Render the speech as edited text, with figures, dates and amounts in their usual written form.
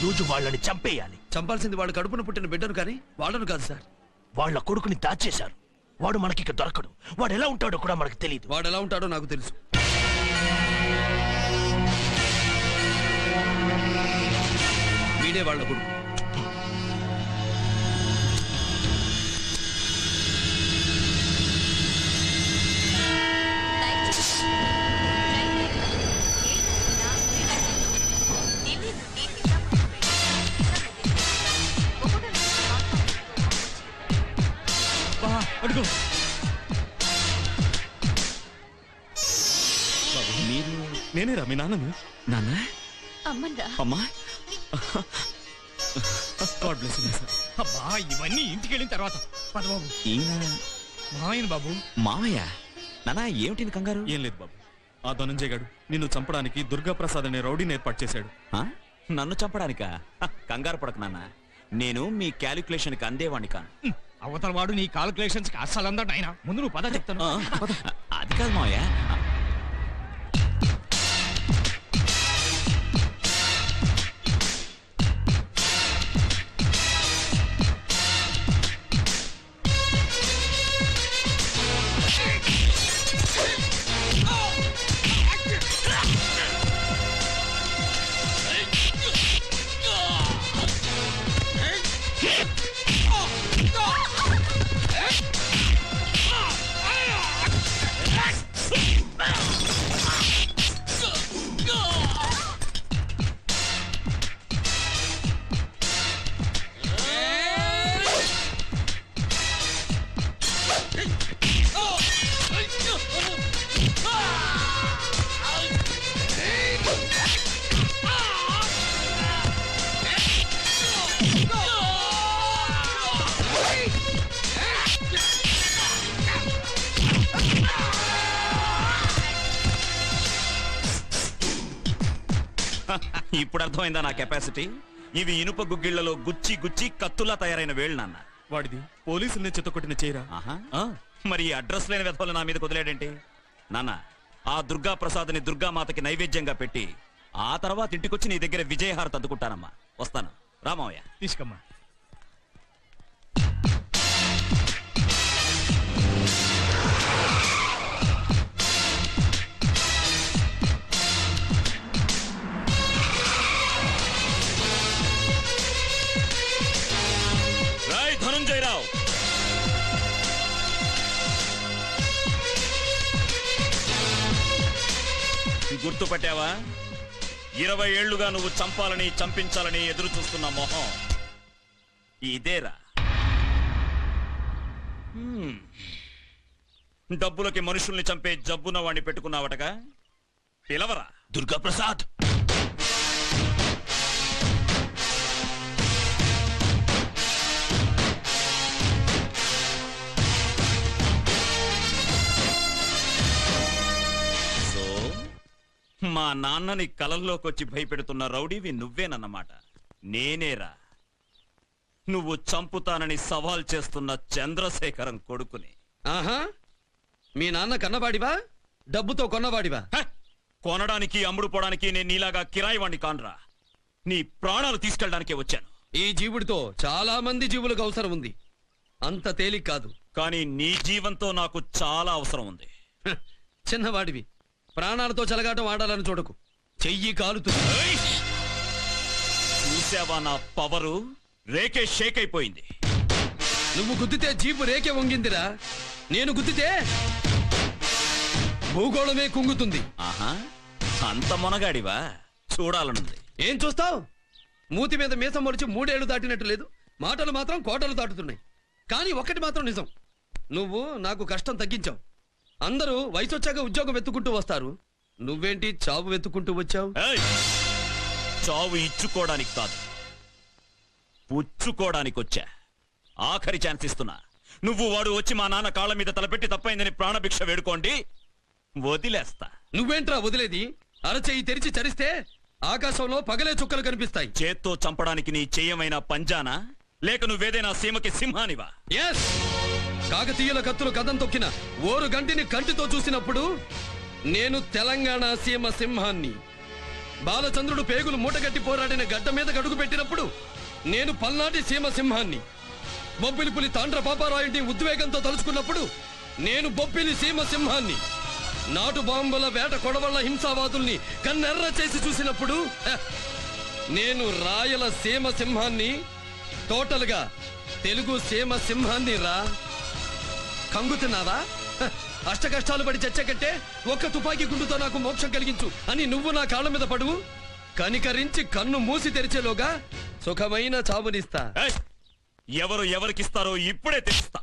రోజు వాళ్ళని చంపేయాలి. చంపాల్సింది వాడు కడుపున పుట్టిన బిడ్డను కానీ వాళ్ళను కాదు సార్. వాళ్ళ కొడుకుని దాచేశారు. వాడు మనకి దొరకడు. వాడు ఎలా ఉంటాడో కూడా మనకు తెలియదు. వాడు ఎలా ఉంటాడో నాకు తెలుసు. వీడే వాళ్ళ కొడుకు. అడుగు. మీరు నేనేరా మీ నాన్నని. నాన్న అమ్మన్రా. అమ్మా గాడ్ బ్లెస్ యు సార్. అబ్బా ఇవన్నీ ఇంటికి వెళ్ళిన తర్వాత పద బాబు. ఈయన మాయన్ బాబు. మామయ్య. నాన్న ఏమిటి కంగారు? ఏం లేదు బాబు, ఆ ధనంజయ్ గాడు నిన్ను చంపడానికి దుర్గాప్రసాద్ అనే రౌడీని ఏర్పాటు చేశాడు. నన్ను చంపడానికా? కంగారు పడకు నాన్న, నేను మీ క్యాలిక్యులేషన్ కి అందేవాణ్ణి కాను. అవతల వాడు నీ కాల్కులేషన్స్ కి అస్సలు అందడు ఆయన. ముందు నువ్వు పద చెప్తాను. అది కాదు మావయ్య. ఇప్పుడు అర్థమైందా నా కెపాసిటీ? ఇవి ఇనుప గుగ్గిళ్లలో గుచ్చి గుచ్చి కత్తులా తయారైన వేళ్ళు నాన్న. వాడిది పోలీసుల్ని చిత్తకొట్టిన చేయరా. మరి ఈ అడ్రస్ లేని వెధవలు నా మీద కుదిలేడేంటి? నాన్న, ఆ దుర్గా ప్రసాద్ని దుర్గామాతకి నైవేద్యంగా పెట్టి ఆ తర్వాత ఇంటికొచ్చి నీ దగ్గర విజయహారతి అందుకుంటానమ్మా. వస్తాను రామయ్య. తీసుకోమ్మా. ధనంజయరావు, గుర్తుపట్టావా? 20 ఏళ్లుగా నువ్వు చంపాలని చంపించాలని ఎదురు చూస్తున్న మొహం ఇదేరా. డబ్బులకి మనుషుల్ని చంపే జబ్బున వాణ్ణి పెట్టుకున్నావటగా. పిలవరా. దుర్గాప్రసాద్. మా నాన్నని కలల్లోకొచ్చి భయపెడుతున్న రౌడీవి నువ్వేనన్నమాట. నేనేరా, నువ్వు చంపుతానని సవాల్ చేస్తున్న చంద్రశేఖరం కొడుకుని. ఆహా, మీ నాన్న కన్నవాడివా డబ్బుతో కొన్నవాడివా? కొనడానికి అమ్ముడుపోవడానికి నేను నీలాగా కిరాయివాణ్ణి కానరా. నీ ప్రాణాలు తీసుకెళ్ళడానికే వచ్చాను. ఈ జీవుడితో చాలా మంది జీవులకు అవసరం ఉంది, అంత తేలిక కాదు. కానీ నీ జీవంతో నాకు చాలా అవసరం ఉంది. చిన్నవాడివి, ప్రాణాలతో చెలగాటం ఆడాలని చూడకు, చెయ్యి కాలుతుంది. చూసావా నా పవరు? రేకే షేక్ అయిపోయింది. నువ్వు గుద్దితే జీపు రేకే వంగిందిరా, నేను గుద్దితే భూగోళమే కుంగుతుంది. ఆహా, అంత మొనగాడివా? చూడాలనుంది. ఏం చూస్తావు? మూతి మీద మీసం మొలిచి 3 ఏళ్లు దాటినట్టు లేదు, మాటలు మాత్రం కోటలు దాటుతున్నాయి. కానీ ఒక్కటి మాత్రం నిజం, నువ్వు నాకు కష్టం తగ్గించావు. అందరూ వయసు వచ్చాక ఉద్యోగం వెతుక్కుంటూ వస్తారు, నువ్వేంటి చావు వెతుక్కుంటూ వచ్చావు? చావు ఇచ్చుకోవడానికి కాదు, పుచ్చుకోవడానికి వచ్చా. ఆఖరి ఛాన్స్ ఇస్తున్నా. నువ్వు వాడు వచ్చి మా నాన్న కాళ్ళ మీద తలపెట్టి తప్పైందని ప్రాణభిక్ష వేడుకోండి, వదిలేస్తా. నువ్వేంట్రా వదిలేది? అరచేయి తెరిచి చరిస్తే ఆకాశంలో పగలే చుక్కలు కనిపిస్తాయి. చేత్తో చంపడానికి నీ చెయ్యమైన పంజానా, లేక నువ్వేదైనా సీమకి సింహానివా? ఎస్, కాకతీయుల కత్తులు కథం తొక్కిన ఓరు గంటిని కంటితో చూసినప్పుడు నేను తెలంగాణ సీమ సింహాన్ని. బాలచంద్రుడు పేగులు మూటగట్టి పోరాడిన గడ్డ మీద గడుగు పెట్టినప్పుడు నేను పల్నాటి సీమ సింహాన్ని. బొబ్బిలి తాండ్ర పాపారాయుడిని ఉద్వేగంతో తలుచుకున్నప్పుడు నేను బొబ్బిలి సీమ సింహాన్ని. నాటు బాంబుల వేట కొడవళ్ల హింసావాదుల్ని కన్నెర్ర చేసి చూసినప్పుడు నేను రాయల సీమ సింహాన్ని. టోటల్ గా తెలుగు సీమ సింహాన్ని రా. కంగుతున్నావా? అష్ట కష్టాలు పడి చచ్చ కంటే ఒక్క తుపాకీ గుండుతో నాకు మోక్షం కలిగించు అని నువ్వు నా కాళ్ళ మీద పడువు. కనికరించి కన్ను మూసి తెరిచేలోగా సుఖమైన చావునిస్తా. ఏయ్! ఎవరు ఎవరికిస్తారో ఇప్పుడే తెలుస్తా.